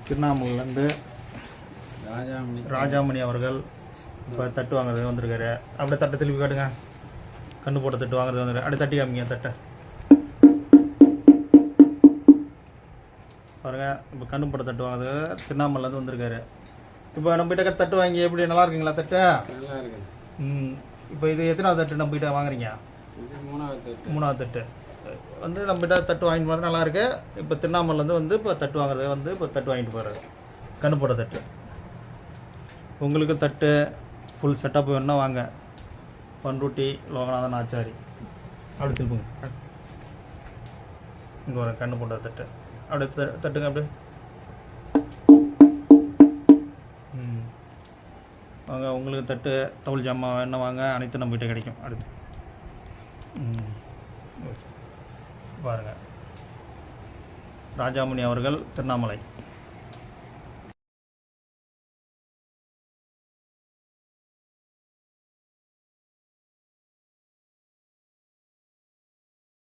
திருவண்ணாமலையிலேருந்து ராஜாமணி அவர்கள் இப்போ தட்டு வாங்குறது வந்திருக்காரு. அப்படியே தட்டை திருப்பி காட்டுங்க. கண்ணு போட்ட தட்டு வாங்குறது வந்துருக்கு. அப்படியே தட்டி காமிங்க தட்டை பாருங்கள். இப்போ கண்ணு போட்ட தட்டு வாங்குறது திருவண்ணாமலையிலேருந்து வந்திருக்காரு. இப்போ நம்மகிட்ட தட்டு வாங்கி எப்படி நல்லா இருக்குங்களா தட்டு? நல்லா இருக்கு. இப்போ இது எத்தனாவது தட்டு நம்மகிட்ட வாங்குறீங்க? மூணாவது தட்டு வந்து நம்மகிட்ட தட்டு வாங்கிட்டு போகிறது நல்லாயிருக்கு. இப்போ திருவண்ணாமலையிலேருந்து வந்து இப்போ தட்டு வாங்குறது வந்து இப்போ தட்டு வாங்கிட்டு போகிறாரு. கண்ணு போட்ட தட்டு. உங்களுக்கு தட்டு ஃபுல் செட்டப் வேணுன்னா வாங்க. பண்ருட்டி லோகநாதன் ஆச்சாரி. அப்படி திருப்புங்க. இங்கே வர கண்ணு போட்ட தட்டு அப்படியே தட்டுங்க. அப்படியே வாங்க. உங்களுக்கு தட்டு தவுள் ஜாமான் வேணா வாங்க. அனைத்தும் நம்மகிட்ட கிடைக்கும். அடுத்து பாருங்கள். ராஜாமணி அவர்கள் திருவண்ணாமலை.